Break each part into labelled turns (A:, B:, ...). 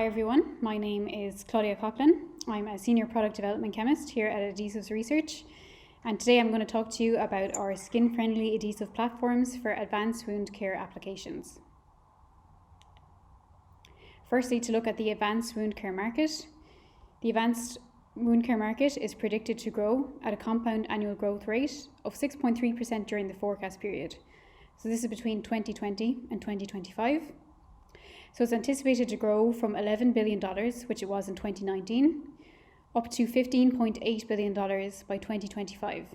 A: Hi everyone, my name is Claudia Coughlin. I'm a Senior Product Development Chemist here at Adhesives Research, and today I'm going to talk to you about our skin-friendly adhesive platforms for advanced wound care applications. Firstly, to look at the advanced wound care market. The advanced wound care market is predicted to grow at a compound annual growth rate of 6.3% during the forecast period. So this is between 2020 and 2025. So it's anticipated to grow from $11 billion, which it was in 2019, up to $15.8 billion by 2025.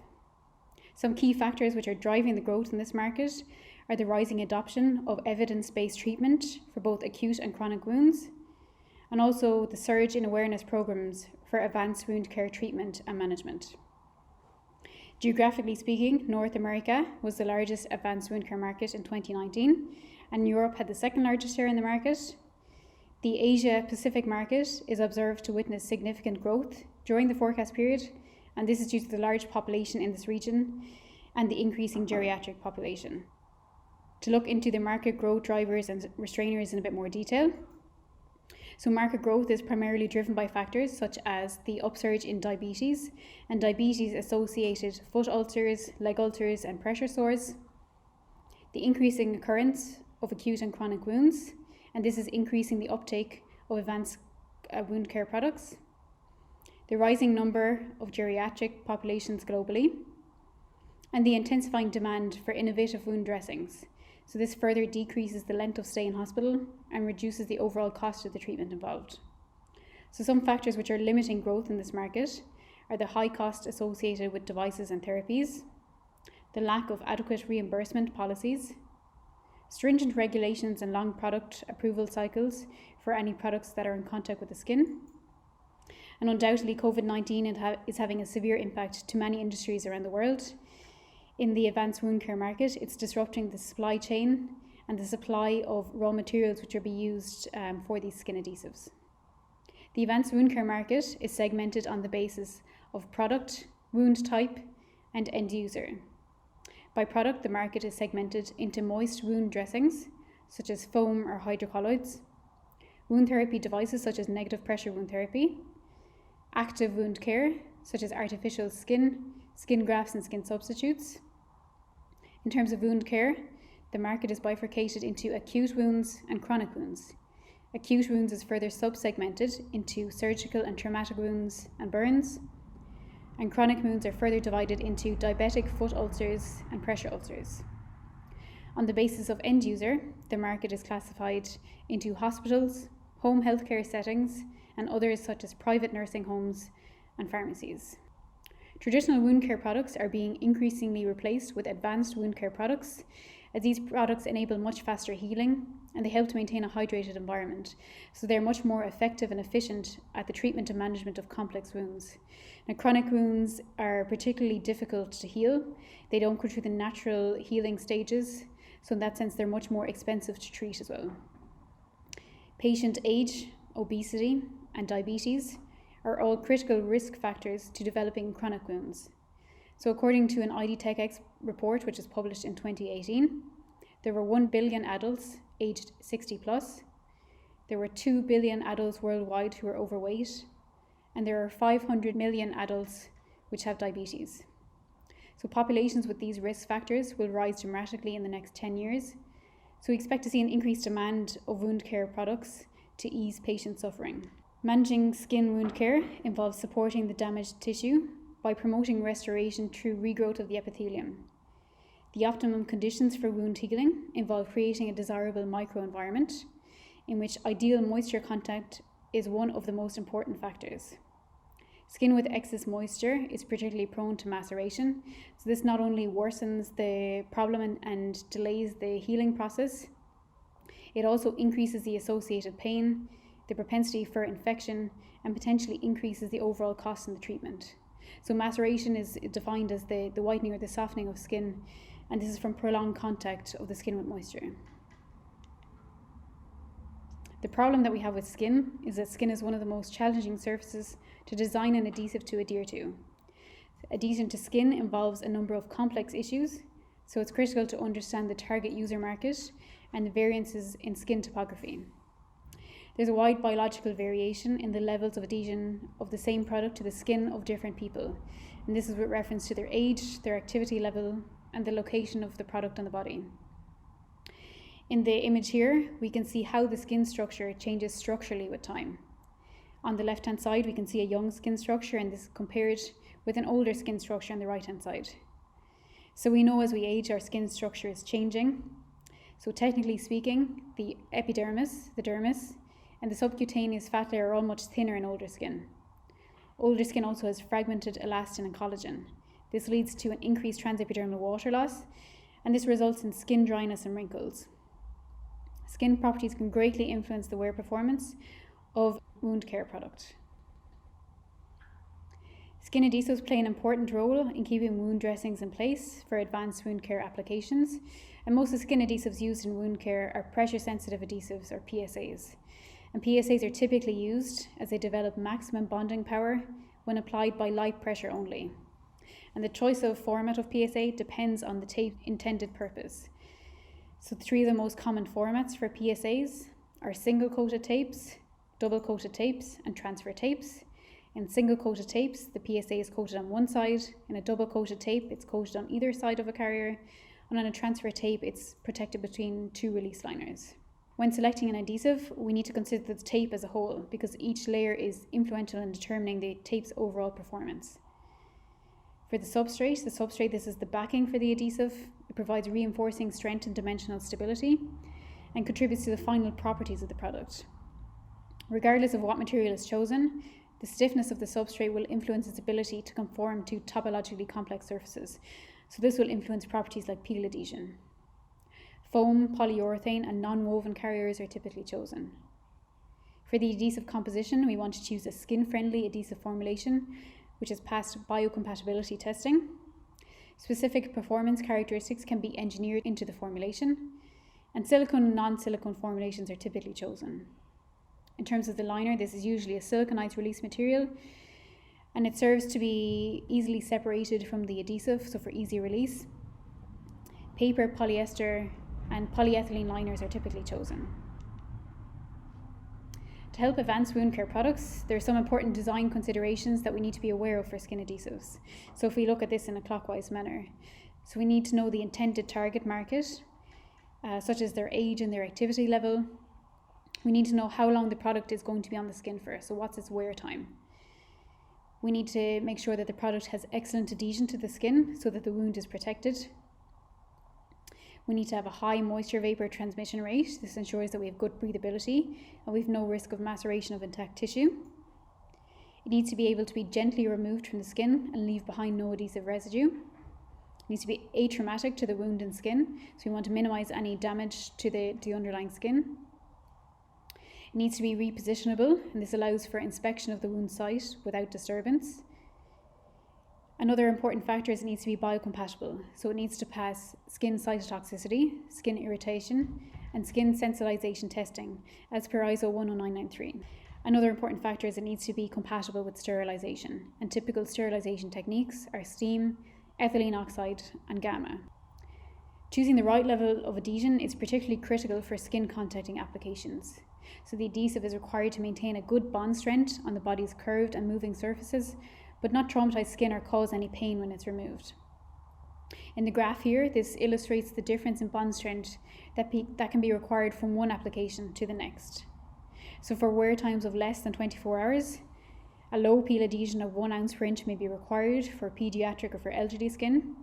A: Some key factors which are driving the growth in this market are the rising adoption of evidence-based treatment for both acute and chronic wounds, and also the surge in awareness programs for advanced wound care treatment and management. Geographically speaking, North America was the largest advanced wound care market in 2019, and Europe had the second largest share in the market. The Asia-Pacific market is observed to witness significant growth during the forecast period, and this is due to the large population in this region and the increasing geriatric population. To look into the market growth drivers and restrainers in a bit more detail. So market growth is primarily driven by factors such as the upsurge in diabetes and diabetes-associated foot ulcers, leg ulcers and pressure sores, the increasing occurrence of acute and chronic wounds, and this is increasing the uptake of advanced wound care products, the rising number of geriatric populations globally, and the intensifying demand for innovative wound dressings. So this further decreases the length of stay in hospital and reduces the overall cost of the treatment involved. So some factors which are limiting growth in this market are the high cost associated with devices and therapies, the lack of adequate reimbursement policies, stringent regulations and long product approval cycles for any products that are in contact with the skin. And undoubtedly COVID-19 is having a severe impact to many industries around the world. In the advanced wound care market, it's disrupting the supply chain and the supply of raw materials which are being used for these skin adhesives. The advanced wound care market is segmented on the basis of product, wound type, and end user. By product, the market is segmented into moist wound dressings, such as foam or hydrocolloids, wound therapy devices such as negative pressure wound therapy, active wound care, such as artificial skin grafts and skin substitutes. In terms of wound care, the market is bifurcated into acute wounds and chronic wounds. Acute wounds is further sub-segmented into surgical and traumatic wounds and burns, and chronic wounds are further divided into diabetic foot ulcers and pressure ulcers. On the basis of end user, the market is classified into hospitals, home healthcare settings, and others such as private nursing homes and pharmacies. Traditional wound care products are being increasingly replaced with advanced wound care products, as these products enable much faster healing and they help to maintain a hydrated environment. So they're much more effective and efficient at the treatment and management of complex wounds. Now, chronic wounds are particularly difficult to heal. They don't go through the natural healing stages, so in that sense they're much more expensive to treat as well. Patient age, obesity, and diabetes are all critical risk factors to developing chronic wounds. So according to an ID TechX report, which was published in 2018, there were 1 billion adults aged 60 plus, there were 2 billion adults worldwide who are overweight, and there are 500 million adults which have diabetes. So populations with these risk factors will rise dramatically in the next 10 years. So we expect to see an increased demand of wound care products to ease patient suffering. Managing skin wound care involves supporting the damaged tissue by promoting restoration through regrowth of the epithelium. The optimum conditions for wound healing involve creating a desirable microenvironment in which ideal moisture contact is one of the most important factors. Skin with excess moisture is particularly prone to maceration, so this not only worsens the problem and delays the healing process, it also increases the associated pain, the propensity for infection, and potentially increases the overall cost in the treatment. So maceration is defined as the whitening or the softening of skin, and this is from prolonged contact of the skin with moisture. The problem that we have with skin is that skin is one of the most challenging surfaces to design an adhesive to adhere to. Adhesion to skin involves a number of complex issues, so it's critical to understand the target user market and the variances in skin topography. There's a wide biological variation in the levels of adhesion of the same product to the skin of different people, and this is with reference to their age, their activity level, and the location of the product on the body. In the image here, we can see how the skin structure changes structurally with time. On the left-hand side, we can see a young skin structure, and this is compared with an older skin structure on the right-hand side. So we know as we age, our skin structure is changing. So technically speaking, the epidermis, the dermis, and the subcutaneous fat layer are all much thinner in older skin. Older skin also has fragmented elastin and collagen. This leads to an increased transepidermal water loss, and this results in skin dryness and wrinkles. Skin properties can greatly influence the wear performance of wound care product. Skin adhesives play an important role in keeping wound dressings in place for advanced wound care applications, and most of the skin adhesives used in wound care are pressure-sensitive adhesives, or PSAs. And PSAs are typically used as they develop maximum bonding power when applied by light pressure only. And the choice of format of PSA depends on the tape's intended purpose. So the three of the most common formats for PSAs are single-coated tapes, double-coated tapes, and transfer tapes. In single-coated tapes, the PSA is coated on one side. In a double-coated tape, it's coated on either side of a carrier. And on a transfer tape, it's protected between two release liners. When selecting an adhesive, we need to consider the tape as a whole, because each layer is influential in determining the tape's overall performance. For the substrate, this is the backing for the adhesive. It provides reinforcing strength and dimensional stability and contributes to the final properties of the product. Regardless of what material is chosen, the stiffness of the substrate will influence its ability to conform to topologically complex surfaces. So this will influence properties like peel adhesion. Foam, polyurethane, and non-woven carriers are typically chosen. For the adhesive composition, we want to choose a skin-friendly adhesive formulation, which has passed biocompatibility testing. Specific performance characteristics can be engineered into the formulation, and silicone and non-silicone formulations are typically chosen. In terms of the liner, this is usually a siliconized release material, and it serves to be easily separated from the adhesive, so for easy release. Paper, polyester, and polyethylene liners are typically chosen. To help advance wound care products, there are some important design considerations that we need to be aware of for skin adhesives. So if we look at this in a clockwise manner, so we need to know the intended target market, such as their age and their activity level. We need to know how long the product is going to be on the skin for, so what's its wear time. We need to make sure that the product has excellent adhesion to the skin so that the wound is protected. We need to have a high moisture vapor transmission rate. This ensures that we have good breathability and we have no risk of maceration of intact tissue. It needs to be able to be gently removed from the skin and leave behind no adhesive residue. It needs to be atraumatic to the wound and skin, so we want to minimize any damage to the underlying skin. It needs to be repositionable, and this allows for inspection of the wound site without disturbance. Another important factor is it needs to be biocompatible, so it needs to pass skin cytotoxicity, skin irritation, and skin sensitization testing as per ISO 10993. Another important factor is it needs to be compatible with sterilization, and typical sterilization techniques are steam, ethylene oxide, and gamma. Choosing the right level of adhesion is particularly critical for skin contacting applications. So the adhesive is required to maintain a good bond strength on the body's curved and moving surfaces, but not traumatize skin or cause any pain when it's removed. In the graph here, this illustrates the difference in bond strength that can be required from one application to the next. So for wear times of less than 24 hours, a low peel adhesion of 1 ounce per inch may be required for pediatric or for elderly skin.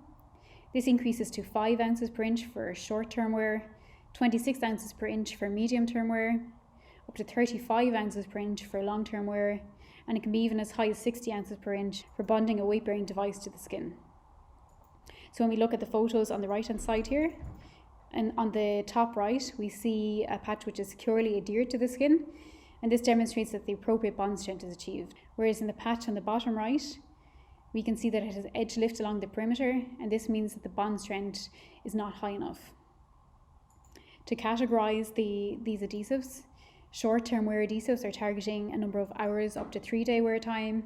A: This increases to 5 ounces per inch for short-term wear, 26 ounces per inch for medium-term wear, up to 35 ounces per inch for long-term wear, and it can be even as high as 60 ounces per inch for bonding a weight-bearing device to the skin. So when we look at the photos on the right-hand side here, and on the top right, we see a patch which is securely adhered to the skin, and this demonstrates that the appropriate bond strength is achieved. Whereas in the patch on the bottom right, we can see that it has edge lift along the perimeter, and this means that the bond strength is not high enough. To categorize these adhesives, short-term wear adhesives are targeting a number of hours up to 3-day wear time.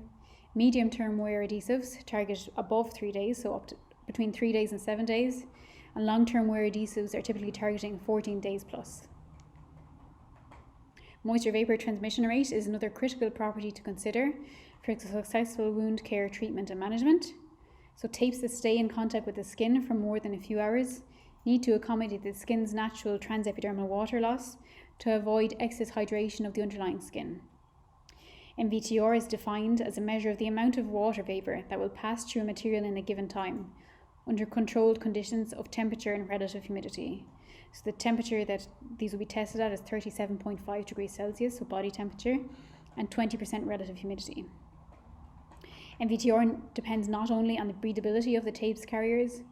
A: Medium-term wear adhesives target above 3 days, so up to between 3 days and 7 days. And long-term wear adhesives are typically targeting 14 days plus. Moisture vapor transmission rate is another critical property to consider for successful wound care treatment and management. So tapes that stay in contact with the skin for more than a few hours need to accommodate the skin's natural transepidermal water loss to avoid excess hydration of the underlying skin. MVTR is defined as a measure of the amount of water vapor that will pass through a material in a given time under controlled conditions of temperature and relative humidity. So the temperature that these will be tested at is 37.5 degrees Celsius, so body temperature, and 20% relative humidity. MVTR depends not only on the breathability of the tapes carriers,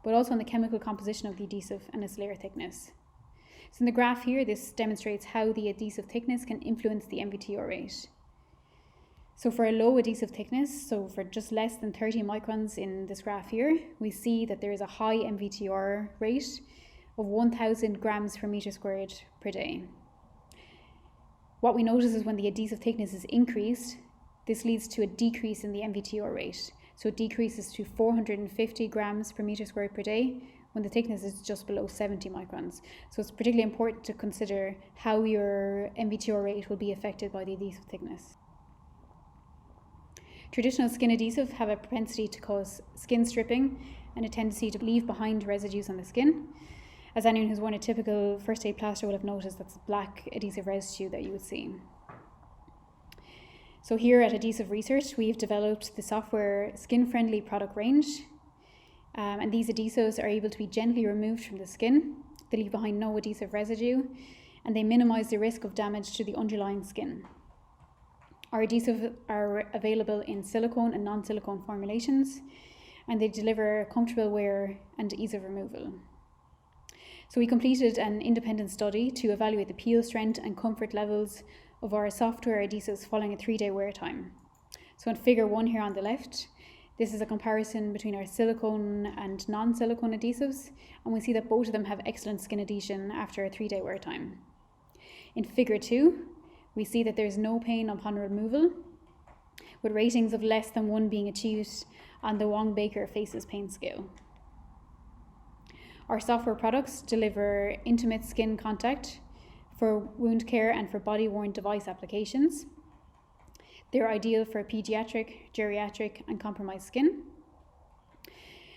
A: but also on the chemical composition of the adhesive and its layer thickness. So in the graph here, this demonstrates how the adhesive thickness can influence the MVTR rate. So for a low adhesive thickness, so for just less than 30 microns in this graph here, we see that there is a high MVTR rate of 1,000 grams per meter squared per day. What we notice is when the adhesive thickness is increased, this leads to a decrease in the MVTR rate. So it decreases to 450 grams per meter squared per day when the thickness is just below 70 microns. So it's particularly important to consider how your MVTR rate will be affected by the adhesive thickness. Traditional skin adhesive have a propensity to cause skin stripping and a tendency to leave behind residues on the skin. As anyone who's worn a typical first aid plaster will have noticed, that's black adhesive residue that you would see. So here at Adhesive Research, we've developed the software skin-friendly product range. And these adhesives are able to be gently removed from the skin. They leave behind no adhesive residue, and they minimize the risk of damage to the underlying skin. Our adhesives are available in silicone and non-silicone formulations, and they deliver comfortable wear and ease of removal. So we completed an independent study to evaluate the peel strength and comfort levels of our software adhesives following a 3-day wear time. So in figure 1 here on the left, this is a comparison between our silicone and non-silicone adhesives, and we see that both of them have excellent skin adhesion after a 3-day wear time. In figure 2, we see that there's no pain upon removal, with ratings of less than 1 being achieved on the Wong-Baker Faces Pain Scale. Our software products deliver intimate skin contact for wound care and for body-worn device applications. They're ideal for pediatric, geriatric, and compromised skin.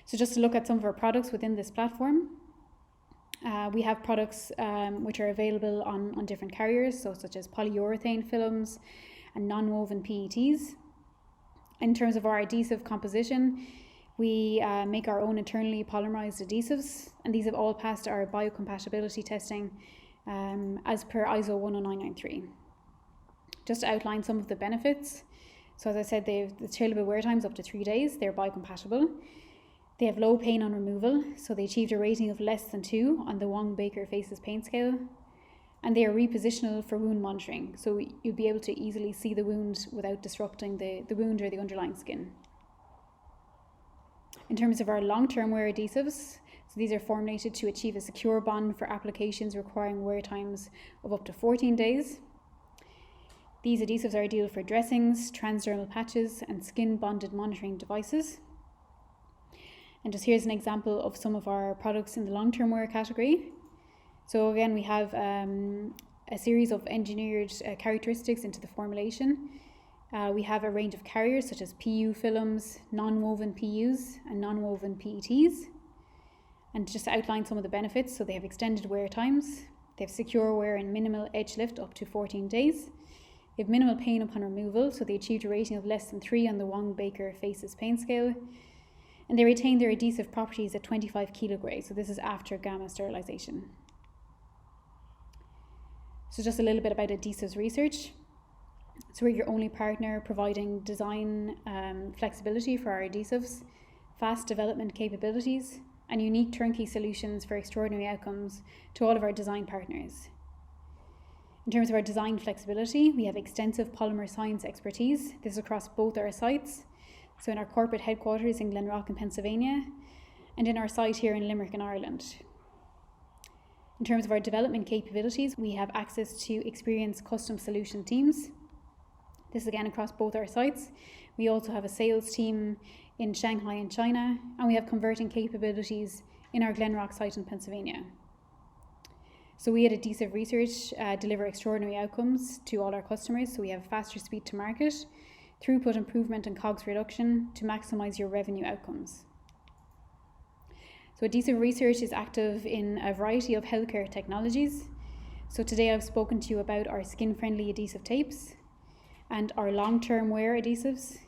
A: So just to look at some of our products within this platform, we have products which are available on different carriers, so such as polyurethane films and non-woven PETs. In terms of our adhesive composition, we make our own internally polymerized adhesives, and these have all passed our biocompatibility testing as per ISO 10993. Just to outline some of the benefits. So as I said, they have the tailable wear times up to 3 days. They're biocompatible. They have low pain on removal, so they achieved a rating of less than 2 on the Wong-Baker Faces Pain Scale. And they are repositionable for wound monitoring, so you'll be able to easily see the wound without disrupting the wound or the underlying skin. In terms of our long-term wear adhesives, so these are formulated to achieve a secure bond for applications requiring wear times of up to 14 days. These adhesives are ideal for dressings, transdermal patches, and skin-bonded monitoring devices. And just here's an example of some of our products in the long-term wear category. So again, we have a series of engineered characteristics into the formulation. We have a range of carriers such as PU films, non-woven PUs, and non-woven PETs. And just to outline some of the benefits, so they have extended wear times, they have secure wear and minimal edge lift up to 14 days. They have minimal pain upon removal, so they achieved a rating of less than 3 on the Wong-Baker Faces Pain Scale. And they retain their adhesive properties at 25 kilogray, so this is after gamma sterilization. So just a little bit about Adhesives Research. So we're your only partner providing design flexibility for our adhesives, fast development capabilities, and unique turnkey solutions for extraordinary outcomes to all of our design partners. In terms of our design flexibility, we have extensive polymer science expertise. This is across both our sites, so in our corporate headquarters in Glenrock in Pennsylvania, and in our site here in Limerick in Ireland. In terms of our development capabilities, we have access to experienced custom solution teams. This is again across both our sites. We also have a sales team in Shanghai and China, and we have converting capabilities in our Glenrock site in Pennsylvania. So we at Adhesive Research deliver extraordinary outcomes to all our customers. So we have faster speed to market, throughput improvement and COGS reduction to maximise your revenue outcomes. So Adhesive Research is active in a variety of healthcare technologies. So today I've spoken to you about our skin-friendly adhesive tapes and our long-term wear adhesives.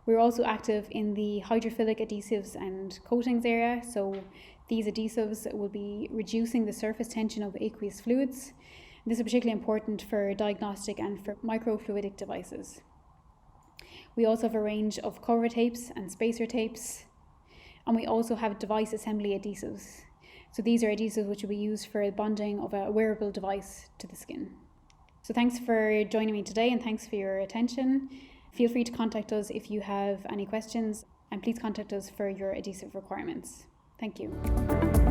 A: We're also active in the hydrophilic adhesives and coatings area. So these adhesives will be reducing the surface tension of aqueous fluids. This is particularly important for diagnostic and for microfluidic devices. We also have a range of cover tapes and spacer tapes. And we also have device assembly adhesives. So these are adhesives which will be used for the bonding of a wearable device to the skin. So thanks for joining me today and thanks for your attention. Feel free to contact us if you have any questions and please contact us for your adhesive requirements. Thank you.